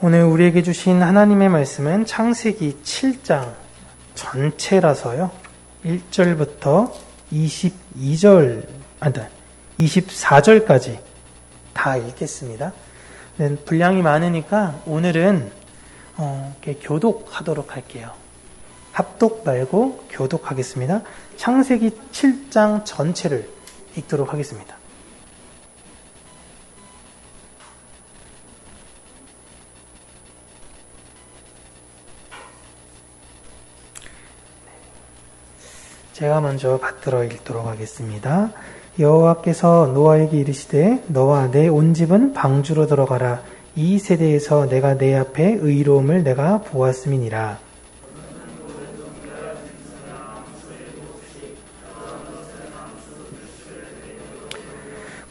오늘 우리에게 주신 하나님의 말씀은 창세기 7장 전체라서요. 1절부터 24절까지 다 읽겠습니다. 분량이 많으니까 오늘은 교독하도록 할게요. 합독 말고 교독하겠습니다. 창세기 7장 전체를 읽도록 하겠습니다. 제가 먼저 받들어 읽도록 하겠습니다. 여호와께서 노아에게 이르시되 너와 내 온 집은 방주로 들어가라. 이 세대에서 내가 내 앞에 의로움을 내가 보았음이니라.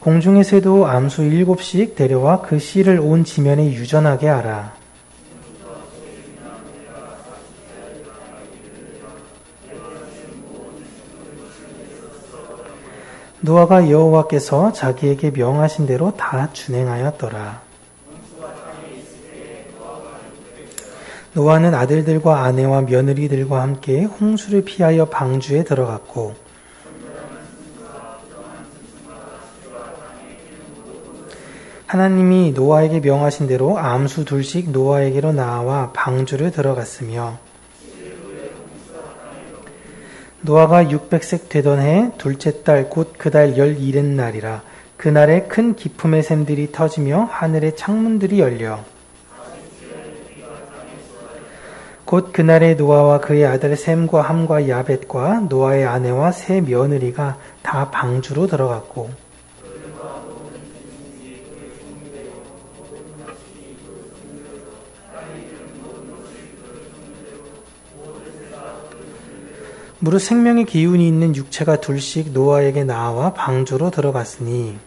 공중의 새도 암수 7씩 데려와 그 씨를 온 지면에 유전하게 하라. 노아가 여호와께서 자기에게 명하신 대로 다 준행하였더라. 노아는 아들들과 아내와 며느리들과 함께 홍수를 피하여 방주에 들어갔고 하나님이 노아에게 명하신 대로 암수 2씩 노아에게로 나와 방주를 들어갔으며 노아가 600세 되던 해 둘째 달 곧 그 달 11의 날이라. 그날에 큰 기품의 샘들이 터지며 하늘의 창문들이 열려 곧 그날에 노아와 그의 아들 셈과 함과 야벳과 노아의 아내와 세 며느리가 다 방주로 들어갔고 무릇 생명의 기운이 있는 육체가 2씩 노아에게 나와 방주로 들어갔으니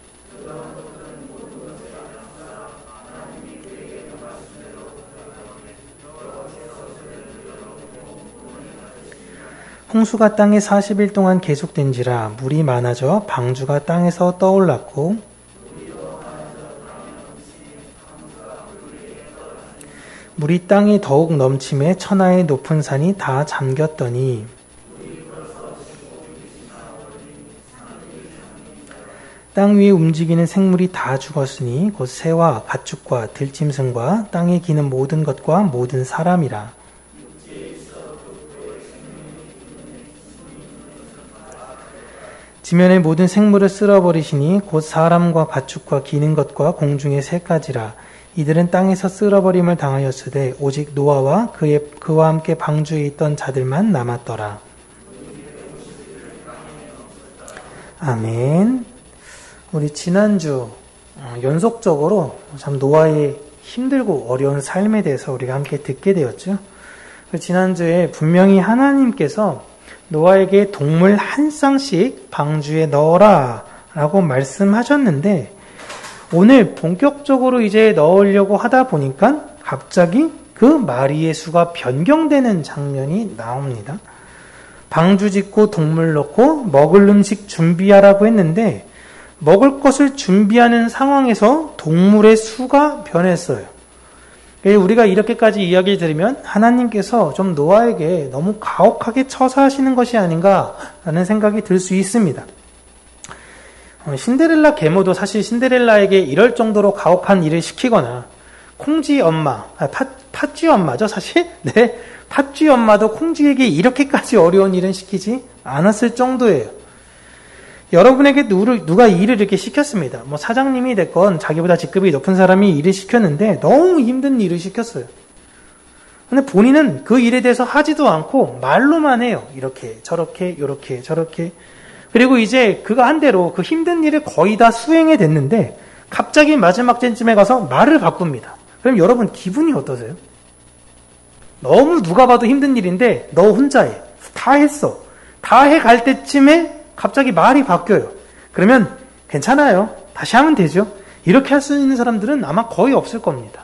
홍수가 땅에 40일 동안 계속된지라 물이 많아져 방주가 땅에서 떠올랐고 물이 땅에 더욱 넘침에 천하의 높은 산이 다 잠겼더니 땅 위에 움직이는 생물이 다 죽었으니 곧 새와 가축과 들짐승과 땅에 기는 모든 것과 모든 사람이라. 지면의 모든 생물을 쓸어버리시니 곧 사람과 가축과 기는 것과 공중의 새까지라. 이들은 땅에서 쓸어버림을 당하였으되 오직 노아와 그와 함께 방주에 있던 자들만 남았더라. 아멘. 우리 지난주 연속적으로 참 노아의 힘들고 어려운 삶에 대해서 우리가 함께 듣게 되었죠. 지난주에 분명히 하나님께서 노아에게 동물 한 쌍씩 방주에 넣어라 라고 말씀하셨는데 오늘 본격적으로 이제 넣으려고 하다 보니까 갑자기 그 마리의 수가 변경되는 장면이 나옵니다. 방주 짓고 동물 넣고 먹을 음식 준비하라고 했는데 먹을 것을 준비하는 상황에서 동물의 수가 변했어요. 우리가 이렇게까지 이야기를 들으면 하나님께서 좀 노아에게 너무 가혹하게 처사하시는 것이 아닌가라는 생각이 들 수 있습니다. 신데렐라 계모도 사실 신데렐라에게 이럴 정도로 가혹한 일을 시키거나 콩쥐 엄마, 팥쥐 엄마죠 사실? 네, 팥쥐 엄마도 콩쥐에게 이렇게까지 어려운 일은 시키지 않았을 정도예요. 여러분에게 누가 일을 이렇게 시켰습니다. 뭐 사장님이 됐건 자기보다 직급이 높은 사람이 일을 시켰는데 너무 힘든 일을 시켰어요. 근데 본인은 그 일에 대해서 하지도 않고 말로만 해요. 이렇게 저렇게 이렇게 저렇게. 그리고 이제 그가 한 대로 그 힘든 일을 거의 다 수행해 냈는데 갑자기 마지막 쯤에 가서 말을 바꿉니다. 그럼 여러분 기분이 어떠세요? 너무 누가 봐도 힘든 일인데 너 혼자 해. 다 했어. 다 해갈 때쯤에 갑자기 말이 바뀌어요. 그러면 괜찮아요. 다시 하면 되죠. 이렇게 할 수 있는 사람들은 아마 거의 없을 겁니다.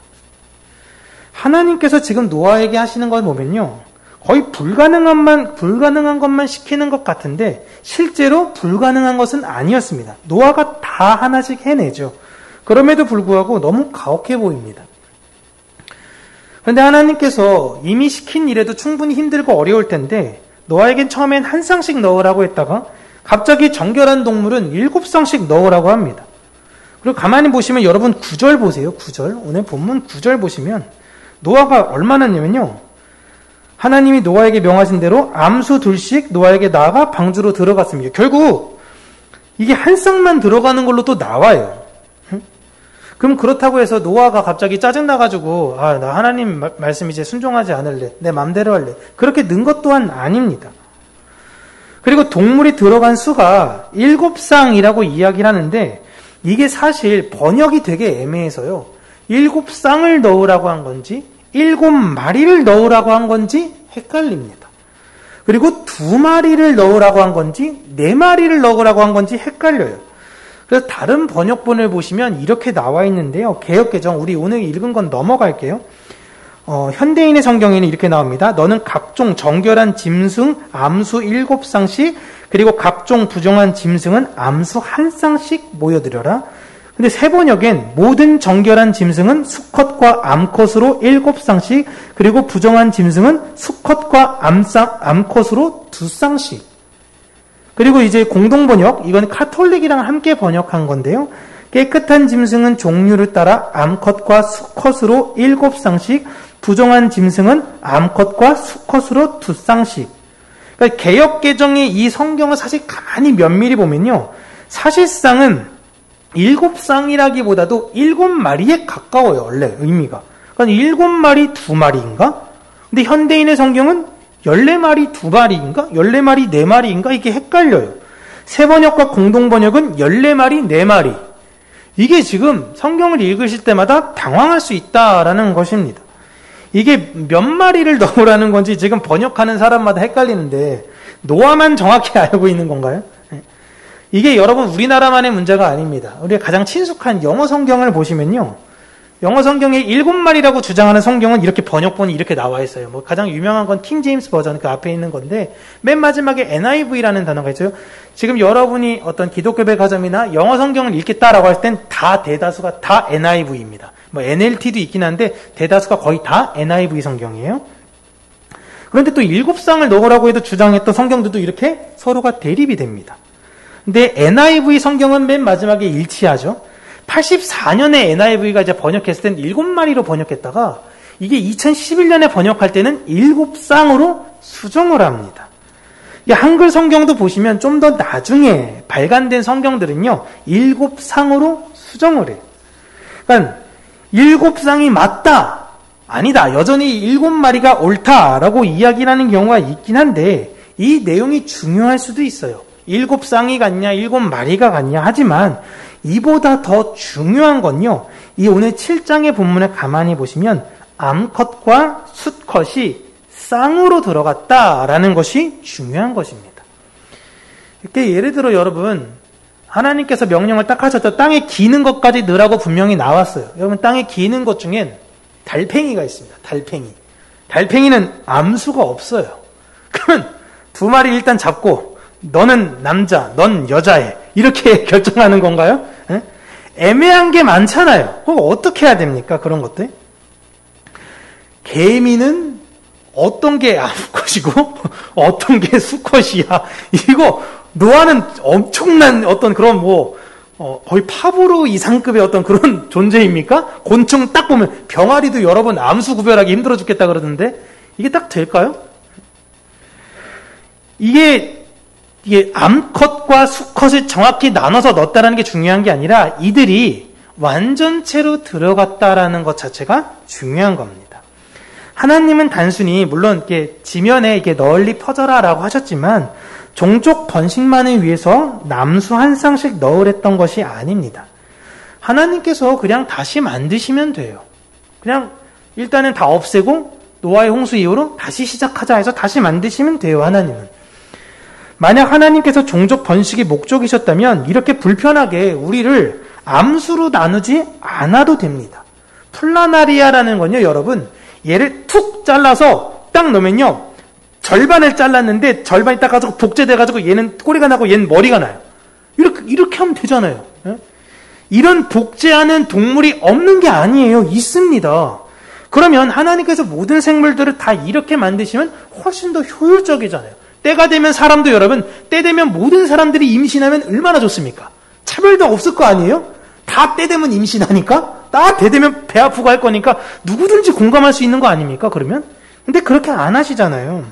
하나님께서 지금 노아에게 하시는 걸 보면요. 거의 불가능한 것만 시키는 것 같은데 실제로 불가능한 것은 아니었습니다. 노아가 다 하나씩 해내죠. 그럼에도 불구하고 너무 가혹해 보입니다. 그런데 하나님께서 이미 시킨 일에도 충분히 힘들고 어려울 텐데 노아에겐 처음엔 한 쌍씩 넣으라고 했다가 갑자기 정결한 동물은 7쌍씩 넣으라고 합니다. 그리고 가만히 보시면 여러분 9절 보세요. 9절. 오늘 본문 9절 보시면 노아가 얼마나 했냐면요. 하나님이 노아에게 명하신 대로 암수 둘씩 노아에게 나아가 방주로 들어갔습니다. 결국 이게 한 쌍만 들어가는 걸로 또 나와요. 그럼 그렇다고 해서 노아가 갑자기 짜증나가지고 나 하나님 말씀 이제 순종하지 않을래. 내 맘대로 할래. 그렇게 는 것 또한 아닙니다. 그리고 동물이 들어간 수가 7쌍이라고 이야기를 하는데 이게 사실 번역이 되게 애매해서요. 7쌍을 넣으라고 한 건지 7마리를 넣으라고 한 건지 헷갈립니다. 그리고 2마리를 넣으라고 한 건지 4마리를 넣으라고 한 건지 헷갈려요. 그래서 다른 번역본을 보시면 이렇게 나와 있는데요. 개역개정, 우리 오늘 읽은 건 넘어갈게요. 현대인의 성경에는 이렇게 나옵니다. 너는 각종 정결한 짐승 암수 7쌍씩 그리고 각종 부정한 짐승은 암수 1쌍씩 모여드려라. 근데 새 번역엔 모든 정결한 짐승은 수컷과 암컷으로 7쌍씩 그리고 부정한 짐승은 수컷과 암컷으로 2쌍씩. 그리고 이제 공동번역, 이건 카톨릭이랑 함께 번역한 건데요. 깨끗한 짐승은 종류를 따라 암컷과 수컷으로 7쌍씩, 부정한 짐승은 암컷과 수컷으로 2쌍씩. 그러니까 개역개정의 이 성경을 사실 가만히 면밀히 보면요. 사실상은 7쌍이라기보다도 7마리에 가까워요, 원래 의미가. 그러니까 7마리 2마리인가? 근데 현대인의 성경은 14마리 2마리인가? 14마리 4마리인가? 이게 헷갈려요. 새번역과 공동번역은 14마리 4마리. 이게 지금 성경을 읽으실 때마다 당황할 수 있다라는 것입니다. 이게 몇 마리를 넣으라는 건지 지금 번역하는 사람마다 헷갈리는데 노아만 정확히 알고 있는 건가요? 이게 여러분 우리나라만의 문제가 아닙니다. 우리가 가장 친숙한 영어 성경을 보시면요. 영어 성경에 7마리라고 주장하는 성경은 이렇게 번역본이 이렇게 나와 있어요. 뭐 가장 유명한 건 킹 제임스 버전 그 앞에 있는 건데 맨 마지막에 NIV라는 단어가 있어요. 지금 여러분이 어떤 기독교 백화점이나 영어 성경을 읽겠다라고 할 땐 다 대다수가 다 NIV입니다. 뭐 NLT도 있긴 한데 대다수가 거의 다 NIV 성경이에요. 그런데 또 7쌍을 넣으라고 해도 주장했던 성경들도 이렇게 서로가 대립이 됩니다. 근데 NIV 성경은 맨 마지막에 일치하죠. 84년에 NIV가 이제 번역했을 때는 7마리로 번역했다가 이게 2011년에 번역할 때는 7쌍으로 수정을 합니다. 한글 성경도 보시면 좀 더 나중에 발간된 성경들은요. 7쌍으로 수정을 해요. 그러니까 7쌍이 맞다. 아니다. 여전히 7마리가 옳다라고 이야기를 하는 경우가 있긴 한데 이 내용이 중요할 수도 있어요. 7쌍이 같냐 7마리가 같냐 하지만 이보다 더 중요한 건요. 이 오늘 7장의 본문을 가만히 보시면 암컷과 수컷이 쌍으로 들어갔다라는 것이 중요한 것입니다. 이렇게 예를 들어 여러분 하나님께서 명령을 딱 하셨죠. 땅에 기는 것까지 넣으라고 분명히 나왔어요. 여러분 땅에 기는 것 중엔 달팽이가 있습니다. 달팽이. 달팽이는 암수가 없어요. 그러면 2마리 일단 잡고 너는 남자, 넌 여자애 이렇게 결정하는 건가요? 에? 애매한 게 많잖아요. 그럼 어떻게 해야 됩니까? 그런 것들. 개미는 어떤 게 암컷이고 어떤 게 수컷이야. 이거 노아는 엄청난 어떤 그런 거의 파브로 이상급의 어떤 그런 존재입니까? 곤충 딱 보면 병아리도 여러분 암수 구별하기 힘들어 죽겠다 그러던데 이게 딱 될까요? 이게 암컷과 수컷을 정확히 나눠서 넣었다는 게 중요한 게 아니라 이들이 완전체로 들어갔다라는 것 자체가 중요한 겁니다. 하나님은 단순히 물론 이렇게 지면에 이렇게 널리 퍼져라라고 하셨지만 종족 번식만을 위해서 남수 한 쌍씩 넣으랬던 것이 아닙니다. 하나님께서 그냥 다시 만드시면 돼요. 그냥 일단은 다 없애고 노아의 홍수 이후로 다시 시작하자 해서 다시 만드시면 돼요. 하나님은. 만약 하나님께서 종족 번식이 목적이셨다면 이렇게 불편하게 우리를 암수로 나누지 않아도 됩니다. 플라나리아라는 건요, 여러분, 얘를 툭 잘라서 딱 넣으면요, 절반을 잘랐는데 절반이 딱 가지고 복제돼가지고 얘는 꼬리가 나고 얘는 머리가 나요. 이렇게 하면 되잖아요. 이런 복제하는 동물이 없는 게 아니에요. 있습니다. 그러면 하나님께서 모든 생물들을 다 이렇게 만드시면 훨씬 더 효율적이잖아요. 때가 되면 사람도 여러분, 때 되면 모든 사람들이 임신하면 얼마나 좋습니까? 차별도 없을 거 아니에요? 다 때 되면 임신하니까? 다 때 되면 배 아프고 할 거니까 누구든지 공감할 수 있는 거 아닙니까? 그러면? 근데 그렇게 안 하시잖아요.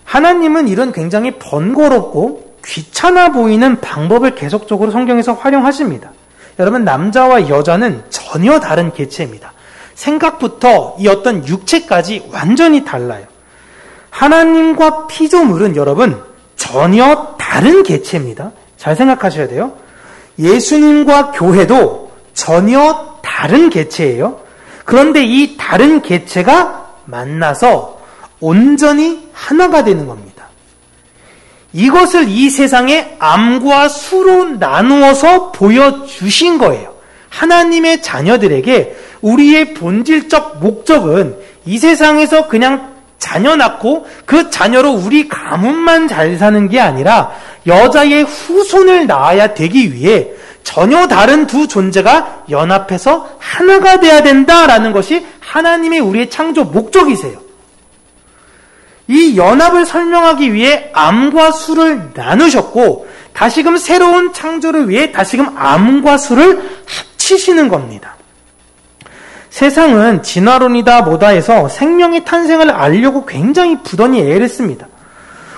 하나님은 이런 굉장히 번거롭고 귀찮아 보이는 방법을 계속적으로 성경에서 활용하십니다. 여러분, 남자와 여자는 전혀 다른 개체입니다. 생각부터 이 어떤 육체까지 완전히 달라요. 하나님과 피조물은 여러분 전혀 다른 개체입니다. 잘 생각하셔야 돼요. 예수님과 교회도 전혀 다른 개체예요. 그런데 이 다른 개체가 만나서 온전히 하나가 되는 겁니다. 이것을 이 세상에 암과 수로 나누어서 보여주신 거예요. 하나님의 자녀들에게 우리의 본질적 목적은 이 세상에서 그냥 자녀 낳고 그 자녀로 우리 가문만 잘 사는 게 아니라 여자의 후손을 낳아야 되기 위해 전혀 다른 두 존재가 연합해서 하나가 돼야 된다라는 것이 하나님의 우리의 창조 목적이세요. 이 연합을 설명하기 위해 암과 수를 나누셨고 다시금 새로운 창조를 위해 다시금 암과 수를 합치시는 겁니다. 세상은 진화론이다 뭐다 해서 생명의 탄생을 알려고 굉장히 부단히 애를 씁니다.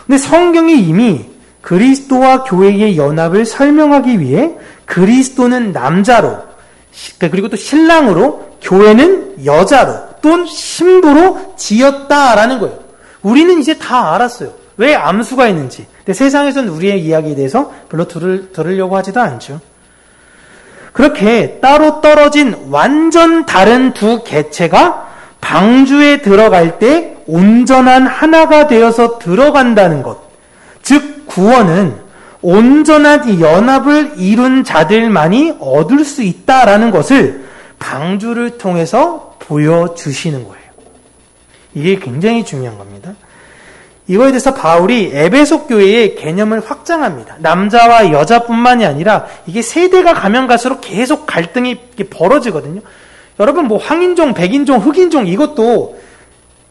근데 성경이 이미 그리스도와 교회의 연합을 설명하기 위해 그리스도는 남자로, 그리고 또 신랑으로, 교회는 여자로, 또 신부로 지었다라는 거예요. 우리는 이제 다 알았어요. 왜 암수가 있는지. 근데 세상에서는 우리의 이야기에 대해서 별로 들으려고 하지도 않죠. 그렇게 따로 떨어진 완전 다른 두 개체가 방주에 들어갈 때 온전한 하나가 되어서 들어간다는 것. 즉 구원은 온전한 연합을 이룬 자들만이 얻을 수 있다라는 것을 방주를 통해서 보여주시는 거예요. 이게 굉장히 중요한 겁니다. 이거에 대해서 바울이 에베소 교회의 개념을 확장합니다. 남자와 여자뿐만이 아니라 이게 세대가 가면 갈수록 계속 갈등이 벌어지거든요. 여러분 뭐 황인종, 백인종, 흑인종 이것도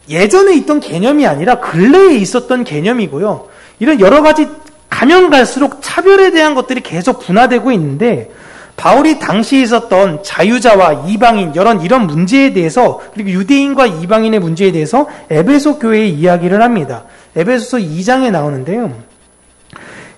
예전에 있던 개념이 아니라 근래에 있었던 개념이고요. 이런 여러 가지 가면 갈수록 차별에 대한 것들이 계속 분화되고 있는데 바울이 당시에 있었던 자유자와 이방인 이런 문제에 대해서 그리고 유대인과 이방인의 문제에 대해서 에베소 교회의 이야기를 합니다. 에베소서 2장에 나오는데요.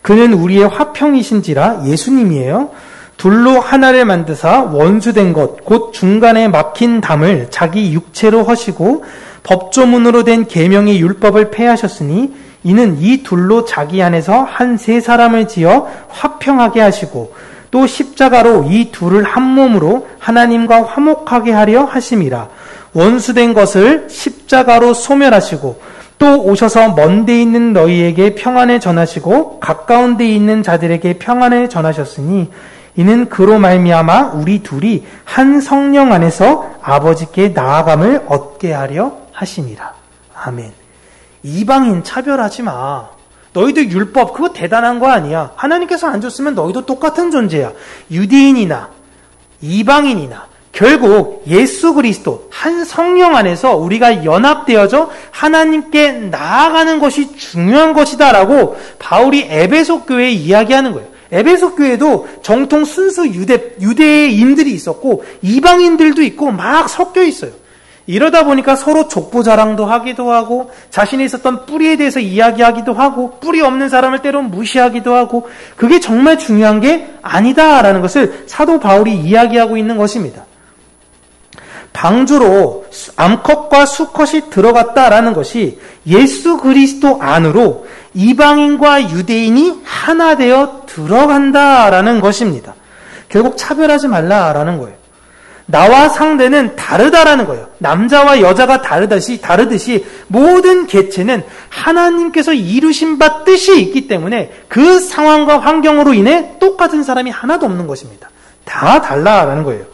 그는 우리의 화평이신지라 예수님이에요. 둘로 하나를 만드사 원수된 것 곧 중간에 막힌 담을 자기 육체로 허시고 법조문으로 된 계명의 율법을 폐하셨으니 이는 이 둘로 자기 안에서 한 세 사람을 지어 화평하게 하시고 또 십자가로 이 둘을 한 몸으로 하나님과 화목하게 하려 하심이라. 원수된 것을 십자가로 소멸하시고 또 오셔서 먼 데 있는 너희에게 평안을 전하시고 가까운 데 있는 자들에게 평안을 전하셨으니 이는 그로 말미암아 우리 둘이 한 성령 안에서 아버지께 나아감을 얻게 하려 하심이라. 아멘. 이방인 차별하지 마. 너희들 율법 그거 대단한 거 아니야. 하나님께서 안 줬으면 너희도 똑같은 존재야. 유대인이나 이방인이나 결국 예수 그리스도 한 성령 안에서 우리가 연합되어져 하나님께 나아가는 것이 중요한 것이다라고 바울이 에베소 교회에 이야기하는 거예요. 에베소 교회도 정통 순수 유대인들이 있었고 이방인들도 있고 막 섞여 있어요. 이러다 보니까 서로 족보 자랑도 하기도 하고 자신이 있었던 뿌리에 대해서 이야기하기도 하고 뿌리 없는 사람을 때로는 무시하기도 하고 그게 정말 중요한 게 아니다라는 것을 사도 바울이 이야기하고 있는 것입니다. 방주로 암컷과 수컷이 들어갔다라는 것이 예수 그리스도 안으로 이방인과 유대인이 하나 되어 들어간다라는 것입니다. 결국 차별하지 말라라는 거예요. 나와 상대는 다르다라는 거예요. 남자와 여자가 다르듯이 모든 개체는 하나님께서 이루신 바 뜻이 있기 때문에 그 상황과 환경으로 인해 똑같은 사람이 하나도 없는 것입니다. 다 달라라는 거예요.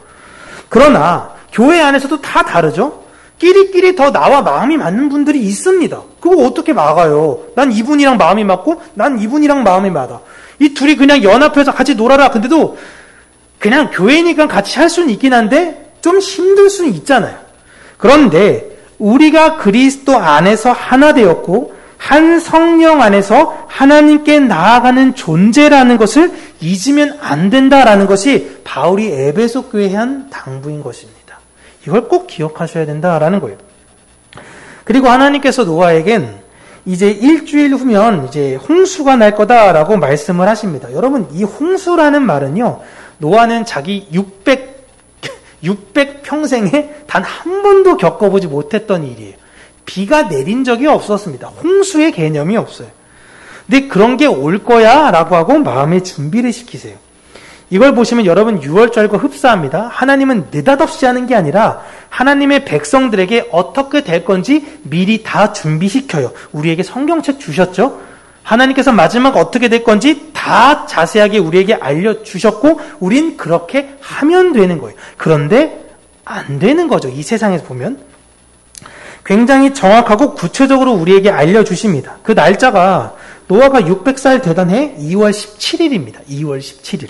그러나 교회 안에서도 다 다르죠. 끼리끼리 더 나와 마음이 맞는 분들이 있습니다. 그거 어떻게 막아요? 난 이분이랑 마음이 맞고 난 이분이랑 마음이 맞아. 이 둘이 그냥 연합해서 같이 놀아라. 근데도 그냥 교회니까 같이 할 수는 있긴 한데 좀 힘들 수는 있잖아요. 그런데 우리가 그리스도 안에서 하나 되었고 한 성령 안에서 하나님께 나아가는 존재라는 것을 잊으면 안 된다라는 것이 바울이 에베소 교회에 한 당부인 것입니다. 이걸 꼭 기억하셔야 된다라는 거예요. 그리고 하나님께서 노아에겐 이제 일주일 후면 이제 홍수가 날 거다라고 말씀을 하십니다. 여러분, 이 홍수라는 말은요, 노아는 자기 600 평생에 단 한 번도 겪어보지 못했던 일이에요. 비가 내린 적이 없었습니다. 홍수의 개념이 없어요. 근데 그런 게 올 거야 라고 하고 마음의 준비를 시키세요. 이걸 보시면 여러분 유월절과 흡사합니다. 하나님은 느닷없이 하는 게 아니라 하나님의 백성들에게 어떻게 될 건지 미리 다 준비시켜요. 우리에게 성경책 주셨죠? 하나님께서 마지막 어떻게 될 건지 다 자세하게 우리에게 알려주셨고 우린 그렇게 하면 되는 거예요. 그런데 안 되는 거죠. 이 세상에서 보면. 굉장히 정확하고 구체적으로 우리에게 알려주십니다. 그 날짜가 노아가 600살 되던 해 2월 17일입니다. 2월 17일.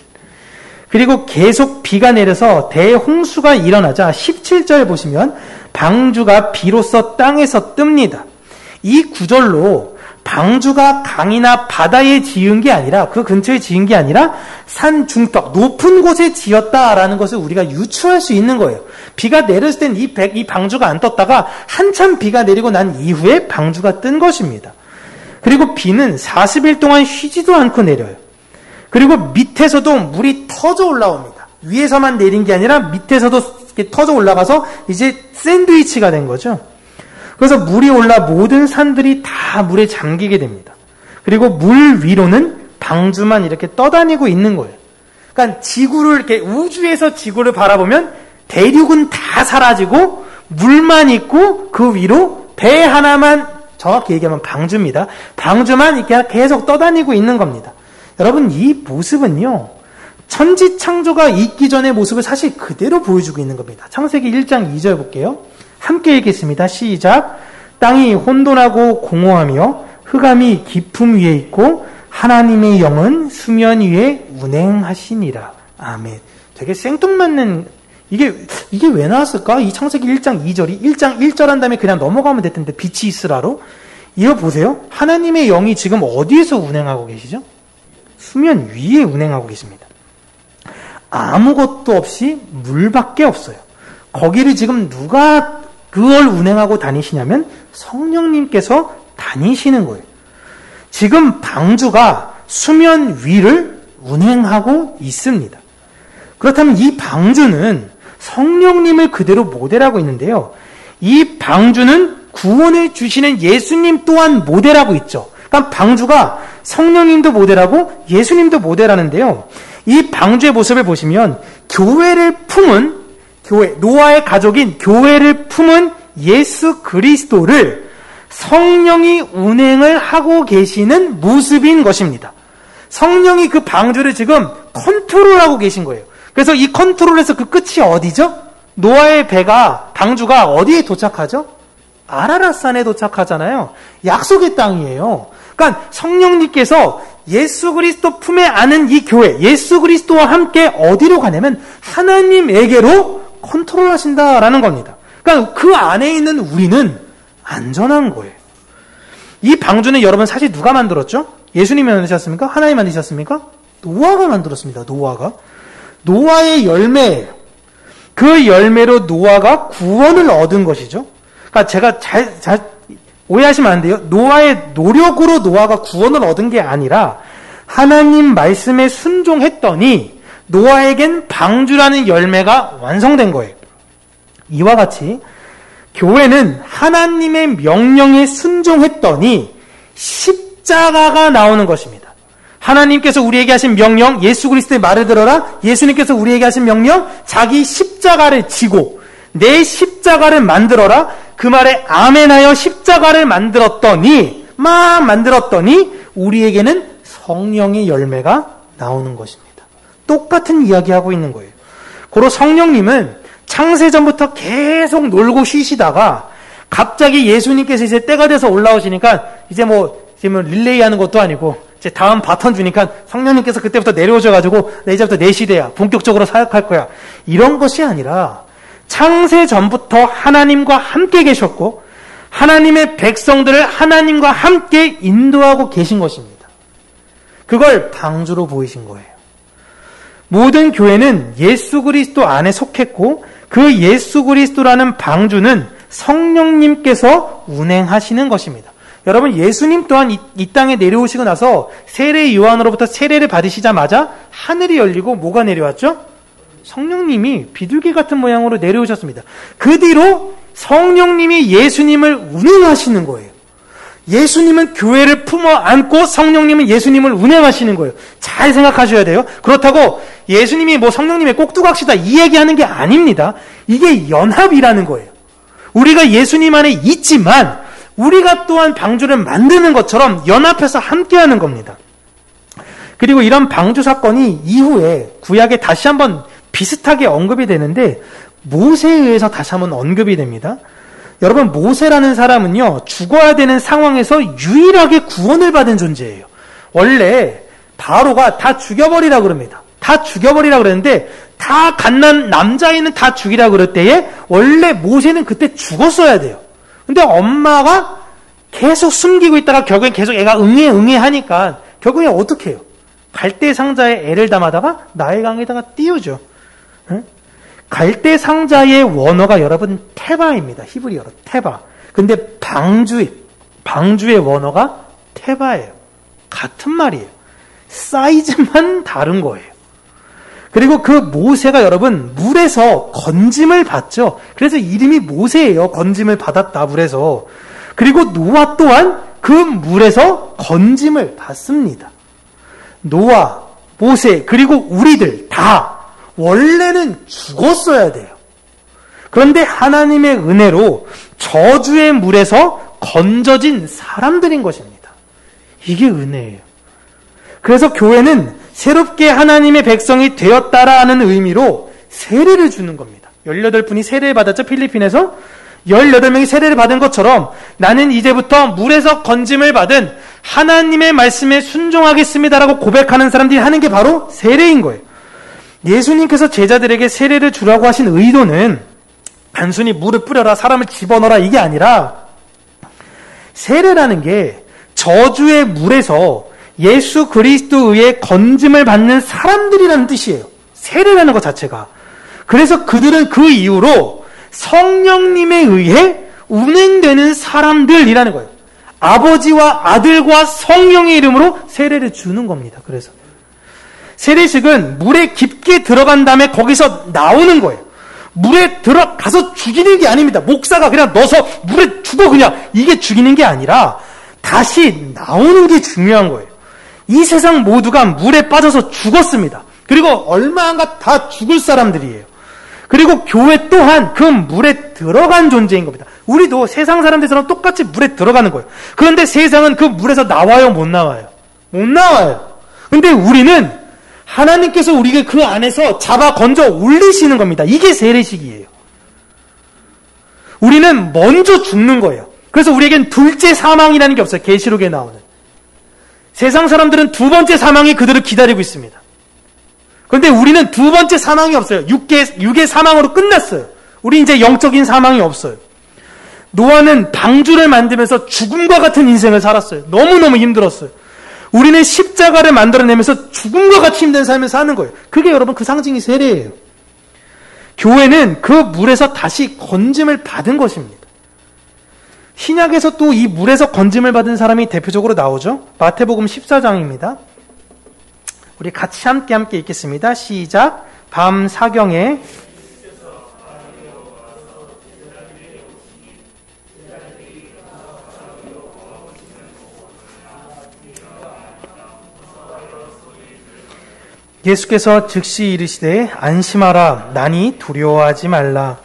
그리고 계속 비가 내려서 대홍수가 일어나자 17절 보시면 방주가 비로소 땅에서 뜹니다. 이 구절로 방주가 강이나 바다에 지은 게 아니라 그 근처에 지은 게 아니라 산 중턱 높은 곳에 지었다라는 것을 우리가 유추할 수 있는 거예요. 비가 내렸을 땐 이 방주가 안 떴다가 한참 비가 내리고 난 이후에 방주가 뜬 것입니다. 그리고 비는 40일 동안 쉬지도 않고 내려요. 그리고 밑에서도 물이 터져 올라옵니다. 위에서만 내린 게 아니라 밑에서도 이렇게 터져 올라가서 이제 샌드위치가 된 거죠. 그래서 물이 올라 모든 산들이 다 물에 잠기게 됩니다. 그리고 물 위로는 방주만 이렇게 떠다니고 있는 거예요. 그러니까 지구를 이렇게 우주에서 지구를 바라보면 대륙은 다 사라지고 물만 있고 그 위로 배 하나만, 정확히 얘기하면 방주입니다. 방주만 이렇게 계속 떠다니고 있는 겁니다. 여러분, 이 모습은요, 천지창조가 있기 전의 모습을 사실 그대로 보여주고 있는 겁니다. 창세기 1장 2절 볼게요. 함께 읽겠습니다. 시작. 땅이 혼돈하고 공허하며 흑암이 깊음 위에 있고 하나님의 영은 수면 위에 운행하시니라. 아멘. 되게 생뚱맞는, 이게 왜 나왔을까? 이 창세기 1장 2절이 1장 1절 한 다음에 그냥 넘어가면 됐던데 빛이 있으라로. 이거 보세요. 하나님의 영이 지금 어디에서 운행하고 계시죠? 수면 위에 운행하고 계십니다. 아무것도 없이 물밖에 없어요. 거기를 지금 누가 그걸 운행하고 다니시냐면 성령님께서 다니시는 거예요. 지금 방주가 수면 위를 운행하고 있습니다. 그렇다면 이 방주는 성령님을 그대로 모델하고 있는데요. 이 방주는 구원을 주시는 예수님 또한 모델하고 있죠. 그러니까 방주가 성령님도 모델하고 예수님도 모델하는데요. 이 방주의 모습을 보시면 교회를 품은 노아의 가족인 교회를 품은 예수 그리스도를 성령이 운행을 하고 계시는 모습인 것입니다. 성령이 그 방주를 지금 컨트롤하고 계신 거예요. 그래서 이 컨트롤에서 그 끝이 어디죠? 노아의 방주가 어디에 도착하죠? 아라랏산에 도착하잖아요. 약속의 땅이에요. 그러니까 성령님께서 예수 그리스도 품에 안은 이 교회, 예수 그리스도와 함께 어디로 가냐면 하나님에게로 컨트롤하신다라는 겁니다. 그러니까 그 안에 있는 우리는 안전한 거예요. 이 방주는 여러분 사실 누가 만들었죠? 예수님이 만드셨습니까? 하나님이 만드셨습니까? 노아가 만들었습니다. 노아의 열매예요. 그 열매로 노아가 구원을 얻은 것이죠. 그러니까 제가 잘 오해하시면 안 돼요. 노아의 노력으로 노아가 구원을 얻은 게 아니라 하나님 말씀에 순종했더니 노아에겐 방주라는 열매가 완성된 거예요. 이와 같이 교회는 하나님의 명령에 순종했더니 십자가가 나오는 것입니다. 하나님께서 우리에게 하신 명령, 예수 그리스도의 말을 들어라. 예수님께서 우리에게 하신 명령, 자기 십자가를 지고 내 십자가를 만들어라. 그 말에 아멘하여 십자가를 만들었더니 우리에게는 성령의 열매가 나오는 것입니다. 똑같은 이야기하고 있는 거예요. 고로 성령님은 창세전부터 계속 놀고 쉬시다가 갑자기 예수님께서 이제 때가 돼서 올라오시니까 이제 뭐 릴레이 하는 것도 아니고 이제 다음 바톤 주니까 성령님께서 그때부터 내려오셔가지고 나 이제부터 내 시대야. 본격적으로 사역할 거야. 이런 것이 아니라 창세 전부터 하나님과 함께 계셨고 하나님의 백성들을 하나님과 함께 인도하고 계신 것입니다. 그걸 방주로 보이신 거예요. 모든 교회는 예수 그리스도 안에 속했고 그 예수 그리스도라는 방주는 성령님께서 운행하시는 것입니다. 여러분, 예수님 또한 이 땅에 내려오시고 나서 세례 요한으로부터 세례를 받으시자마자 하늘이 열리고 뭐가 내려왔죠? 성령님이 비둘기 같은 모양으로 내려오셨습니다. 그 뒤로 성령님이 예수님을 운행하시는 거예요. 예수님은 교회를 품어 안고 성령님은 예수님을 운행하시는 거예요. 잘 생각하셔야 돼요. 그렇다고 예수님이 뭐 성령님의 꼭두각시다 이 얘기하는 게 아닙니다. 이게 연합이라는 거예요. 우리가 예수님 안에 있지만 우리가 또한 방주를 만드는 것처럼 연합해서 함께하는 겁니다. 그리고 이런 방주 사건이 이후에 구약에 다시 한번 비슷하게 언급이 되는데 모세에 의해서 다시 한번 언급이 됩니다. 여러분, 모세라는 사람은요, 죽어야 되는 상황에서 유일하게 구원을 받은 존재예요. 원래 바로가 다 죽여버리라 그럽니다. 다 죽여버리라 그랬는데 다 갓난 남자애는 다 죽이라 그럴 때에 원래 모세는 그때 죽었어야 돼요. 근데 엄마가 계속 숨기고 있다가 결국엔 계속 애가 응애 하니까 결국엔 어떻게 해요? 갈대 상자에 애를 담아다가 나일강에다가 띄우죠. 응? 갈대 상자의 원어가 여러분 테바입니다. 히브리어로 테바. 근데 방주의 원어가 테바예요. 같은 말이에요. 사이즈만 다른 거예요. 그리고 그 모세가 여러분 물에서 건짐을 받죠. 그래서 이름이 모세예요. 건짐을 받았다, 물에서. 그리고 노아 또한 그 물에서 건짐을 받습니다. 노아, 모세, 그리고 우리들 다 원래는 죽었어야 돼요. 그런데 하나님의 은혜로 저주의 물에서 건져진 사람들인 것입니다. 이게 은혜예요. 그래서 교회는 새롭게 하나님의 백성이 되었다라는 의미로 세례를 주는 겁니다. 18분이 세례를 받았죠. 필리핀에서 18명이 세례를 받은 것처럼 나는 이제부터 물에서 건짐을 받은 하나님의 말씀에 순종하겠습니다라고 고백하는 사람들이 하는 게 바로 세례인 거예요. 예수님께서 제자들에게 세례를 주라고 하신 의도는 단순히 물을 뿌려라, 사람을 집어넣어라 이게 아니라 세례라는 게 저주의 물에서 예수 그리스도의 건짐을 받는 사람들이라는 뜻이에요. 세례라는 것 자체가. 그래서 그들은 그 이후로 성령님에 의해 운행되는 사람들이라는 거예요. 아버지와 아들과 성령의 이름으로 세례를 주는 겁니다. 그래서 세례식은 물에 깊게 들어간 다음에 거기서 나오는 거예요. 물에 들어가서 죽이는 게 아닙니다. 목사가 그냥 넣어서 물에 죽어 그냥 이게 죽이는 게 아니라 다시 나오는 게 중요한 거예요. 이 세상 모두가 물에 빠져서 죽었습니다. 그리고 얼마 안 가 다 죽을 사람들이에요. 그리고 교회 또한 그 물에 들어간 존재인 겁니다. 우리도 세상 사람들처럼 똑같이 물에 들어가는 거예요. 그런데 세상은 그 물에서 나와요, 못 나와요? 못 나와요. 근데 우리는 하나님께서 우리를 그 안에서 잡아 건져 올리시는 겁니다. 이게 세례식이에요. 우리는 먼저 죽는 거예요. 그래서 우리에겐 둘째 사망이라는 게 없어요. 계시록에 나오는. 세상 사람들은 두 번째 사망이 그들을 기다리고 있습니다. 그런데 우리는 두 번째 사망이 없어요. 육의 사망으로 끝났어요. 우리 이제 영적인 사망이 없어요. 노아는 방주를 만들면서 죽음과 같은 인생을 살았어요. 너무너무 힘들었어요. 우리는 십자가를 만들어내면서 죽음과 같이 힘든 삶을 사는 거예요. 그게 여러분 그 상징이 세례예요. 교회는 그 물에서 다시 건짐을 받은 것입니다. 신약에서 또 이 물에서 건짐을 받은 사람이 대표적으로 나오죠. 마태복음 14장입니다. 우리 같이 함께 읽겠습니다. 시작. 밤 사경에 예수께서 즉시 이르시되 안심하라 나니 두려워하지 말라.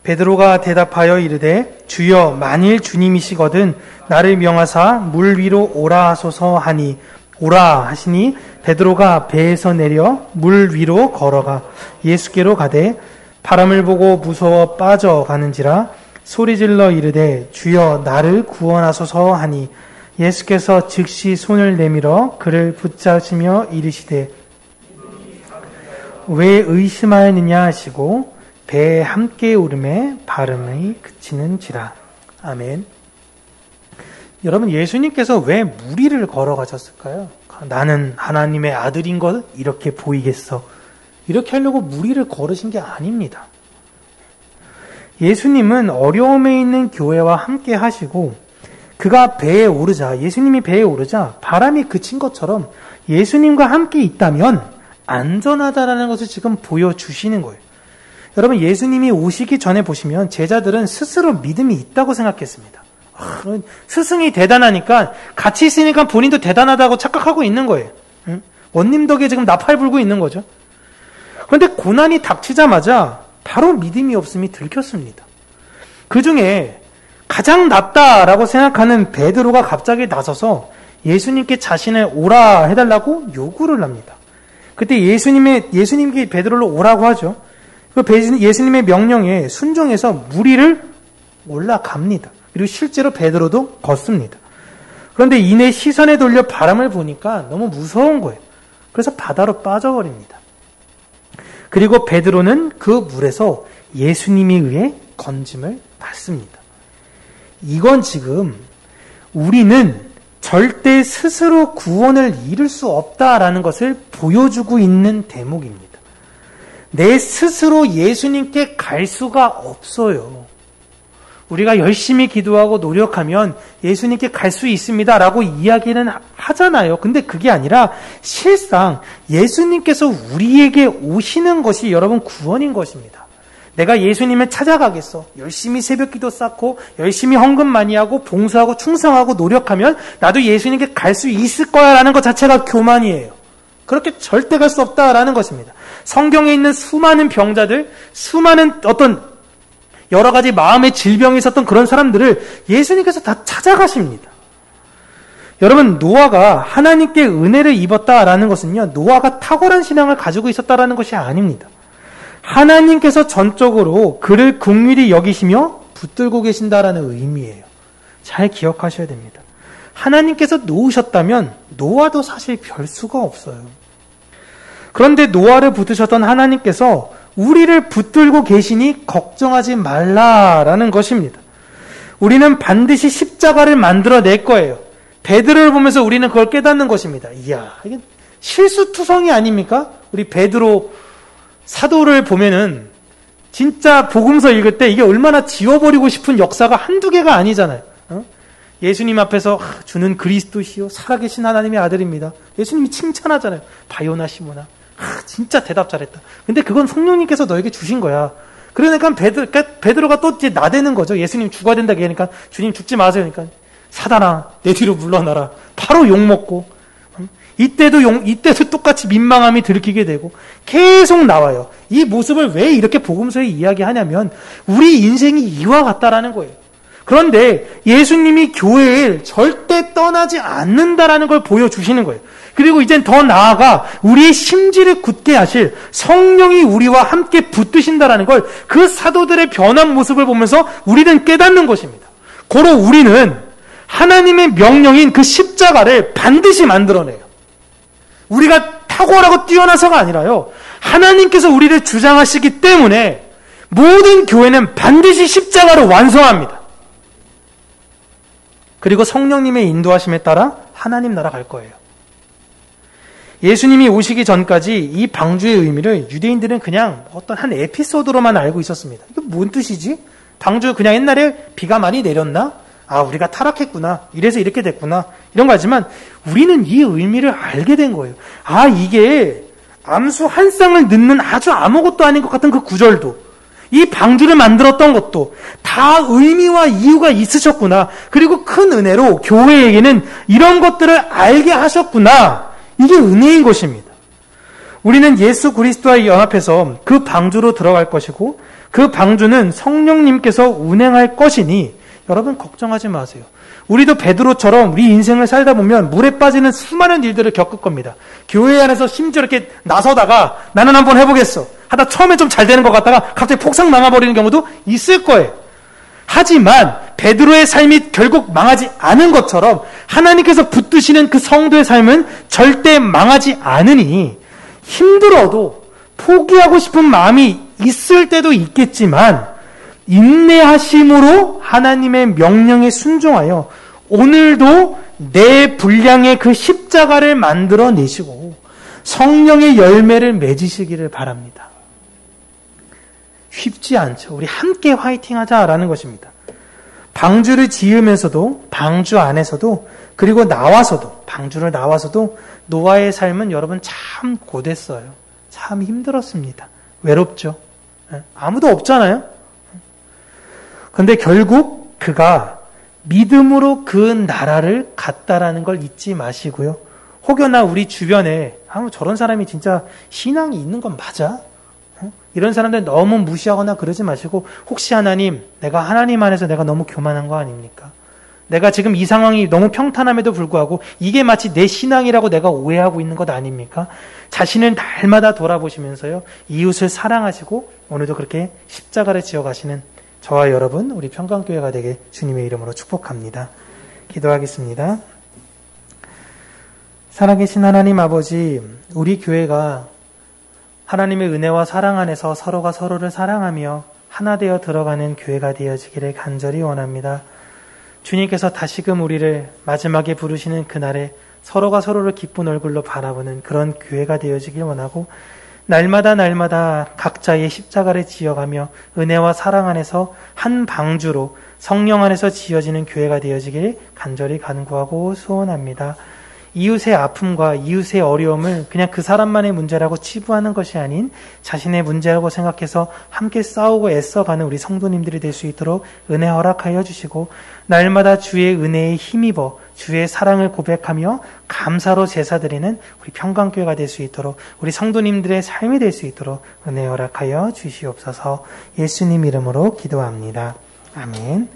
베드로가 대답하여 이르되 주여 만일 주님이시거든 나를 명하사 물 위로 오라 하소서 하니 오라 하시니 베드로가 배에서 내려 물 위로 걸어가 예수께로 가되 바람을 보고 무서워 빠져가는지라 소리질러 이르되 주여 나를 구원하소서 하니 예수께서 즉시 손을 내밀어 그를 붙잡으시며 이르시되 왜 의심하였느냐 하시고 배에 함께 오름에 바람이 그치는지라. 아멘. 여러분, 예수님께서 왜 무리를 걸어가셨을까요? 나는 하나님의 아들인 것 이렇게 보이겠어. 이렇게 하려고 무리를 걸으신 게 아닙니다. 예수님은 어려움에 있는 교회와 함께 하시고 그가 배에 오르자, 예수님이 배에 오르자 바람이 그친 것처럼 예수님과 함께 있다면 안전하다라는 것을 지금 보여주시는 거예요. 여러분, 예수님이 오시기 전에 보시면 제자들은 스스로 믿음이 있다고 생각했습니다. 스승이 대단하니까 같이 있으니까 본인도 대단하다고 착각하고 있는 거예요. 원님 덕에 지금 나팔 불고 있는 거죠. 그런데 고난이 닥치자마자 바로 믿음이 없음이 들켰습니다. 그 중에 가장 낫다라고 생각하는 베드로가 갑자기 나서서 예수님께 자신을 오라 해달라고 요구를 합니다. 그때 예수님께 베드로를 오라고 하죠. 그 예수님의 명령에 순종해서 무리를 올라갑니다. 그리고 실제로 베드로도 걷습니다. 그런데 이내 시선에 돌려 바람을 보니까 너무 무서운 거예요. 그래서 바다로 빠져버립니다. 그리고 베드로는 그 물에서 예수님에 의해 건짐을 받습니다. 이건 지금 우리는 절대 스스로 구원을 이룰 수 없다라는 것을 보여주고 있는 대목입니다. 내 스스로 예수님께 갈 수가 없어요. 우리가 열심히 기도하고 노력하면 예수님께 갈 수 있습니다라고 이야기는 하잖아요. 근데 그게 아니라 실상 예수님께서 우리에게 오시는 것이 여러분 구원인 것입니다. 내가 예수님을 찾아가겠어. 열심히 새벽기도 쌓고 열심히 헌금 많이 하고 봉사하고 충성하고 노력하면 나도 예수님께 갈 수 있을 거야 라는 것 자체가 교만이에요. 그렇게 절대 갈 수 없다라는 것입니다. 성경에 있는 수많은 병자들, 수많은 어떤 여러 가지 마음의 질병이 있었던 그런 사람들을 예수님께서 다 찾아가십니다. 여러분, 노아가 하나님께 은혜를 입었다라는 것은요, 노아가 탁월한 신앙을 가지고 있었다라는 것이 아닙니다. 하나님께서 전적으로 그를 긍휼히 여기시며 붙들고 계신다라는 의미예요. 잘 기억하셔야 됩니다. 하나님께서 놓으셨다면 노아도 사실 별 수가 없어요. 그런데 노아를 붙드셨던 하나님께서 우리를 붙들고 계시니 걱정하지 말라라는 것입니다. 우리는 반드시 십자가를 만들어낼 거예요. 베드로를 보면서 우리는 그걸 깨닫는 것입니다. 이야, 이게 실수투성이 아닙니까? 우리 베드로 사도를 보면은 진짜 복음서 읽을 때 이게 얼마나 지워버리고 싶은 역사가 한두 개가 아니잖아요. 예수님 앞에서 주는 그리스도시요 살아계신 하나님의 아들입니다. 예수님이 칭찬하잖아요. 바요나 시모나. 진짜 대답 잘했다. 근데 그건 성령님께서 너에게 주신 거야. 그러니까 베드로가 또 이제 나대는 거죠. 예수님 죽어야 된다 그러니까 주님 죽지 마세요. 그러니까 사단아 내 뒤로 물러나라. 바로 욕먹고 이때도 똑같이 민망함이 들키게 되고 계속 나와요. 이 모습을 왜 이렇게 복음서에 이야기하냐면 우리 인생이 이와 같다라는 거예요. 그런데 예수님이 교회에 절대 떠나지 않는다라는 걸 보여주시는 거예요. 그리고 이젠 더 나아가 우리의 심지를 굳게 하실 성령이 우리와 함께 붙드신다라는 걸 그 사도들의 변한 모습을 보면서 우리는 깨닫는 것입니다. 고로 우리는 하나님의 명령인 그 십자가를 반드시 만들어내요. 우리가 탁월하고 뛰어나서가 아니라요. 하나님께서 우리를 주장하시기 때문에 모든 교회는 반드시 십자가로 완성합니다. 그리고 성령님의 인도하심에 따라 하나님 나라 갈 거예요. 예수님이 오시기 전까지 이 방주의 의미를 유대인들은 그냥 어떤 한 에피소드로만 알고 있었습니다. 이게 뭔 뜻이지? 방주 그냥 옛날에 비가 많이 내렸나? 아, 우리가 타락했구나. 이래서 이렇게 됐구나. 이런 거 하지만 우리는 이 의미를 알게 된 거예요. 아, 이게 암수 한 쌍을 넣는 아주 아무것도 아닌 것 같은 그 구절도 이 방주를 만들었던 것도 다 의미와 이유가 있으셨구나. 그리고 큰 은혜로 교회에게는 이런 것들을 알게 하셨구나. 이게 은혜인 것입니다. 우리는 예수 그리스도와 연합해서 그 방주로 들어갈 것이고 그 방주는 성령님께서 운행할 것이니 여러분 걱정하지 마세요. 우리도 베드로처럼 우리 인생을 살다 보면 물에 빠지는 수많은 일들을 겪을 겁니다. 교회 안에서 심지어 이렇게 나서다가 나는 한번 해보겠어 하다 처음에 좀 잘 되는 것 같다가 갑자기 폭삭 망해버리는 경우도 있을 거예요. 하지만 베드로의 삶이 결국 망하지 않은 것처럼 하나님께서 붙드시는 그 성도의 삶은 절대 망하지 않으니 힘들어도 포기하고 싶은 마음이 있을 때도 있겠지만 인내하심으로 하나님의 명령에 순종하여 오늘도 내 분량의 그 십자가를 만들어 내시고 성령의 열매를 맺으시기를 바랍니다. 쉽지 않죠. 우리 함께 화이팅 하자라는 것입니다. 방주를 지으면서도, 방주 안에서도, 그리고 나와서도, 방주를 나와서도 노아의 삶은 여러분 참 고됐어요. 참 힘들었습니다. 외롭죠. 아무도 없잖아요. 그런데 결국 그가 믿음으로 그 나라를 갔다라는 걸 잊지 마시고요. 혹여나 우리 주변에 저런 사람이 진짜 신앙이 있는 건 맞아? 이런 사람들 너무 무시하거나 그러지 마시고 혹시 하나님, 내가 하나님 안에서 내가 너무 교만한 거 아닙니까? 내가 지금 이 상황이 너무 평탄함에도 불구하고 이게 마치 내 신앙이라고 내가 오해하고 있는 것 아닙니까? 자신을 날마다 돌아보시면서요. 이웃을 사랑하시고 오늘도 그렇게 십자가를 지어가시는 저와 여러분, 우리 평강교회가 되게 주님의 이름으로 축복합니다. 기도하겠습니다. 살아계신 하나님 아버지, 우리 교회가 하나님의 은혜와 사랑 안에서 서로가 서로를 사랑하며 하나 되어 들어가는 교회가 되어지기를 간절히 원합니다. 주님께서 다시금 우리를 마지막에 부르시는 그날에 서로가 서로를 기쁜 얼굴로 바라보는 그런 교회가 되어지길 원하고 날마다 각자의 십자가를 지어가며 은혜와 사랑 안에서 한 방주로 성령 안에서 지어지는 교회가 되어지길 간절히 간구하고 소원합니다. 이웃의 아픔과 이웃의 어려움을 그냥 그 사람만의 문제라고 치부하는 것이 아닌 자신의 문제라고 생각해서 함께 싸우고 애써가는 우리 성도님들이 될 수 있도록 은혜 허락하여 주시고 날마다 주의 은혜에 힘입어 주의 사랑을 고백하며 감사로 제사드리는 우리 평강교회가 될 수 있도록 우리 성도님들의 삶이 될 수 있도록 은혜 허락하여 주시옵소서. 예수님 이름으로 기도합니다. 아멘.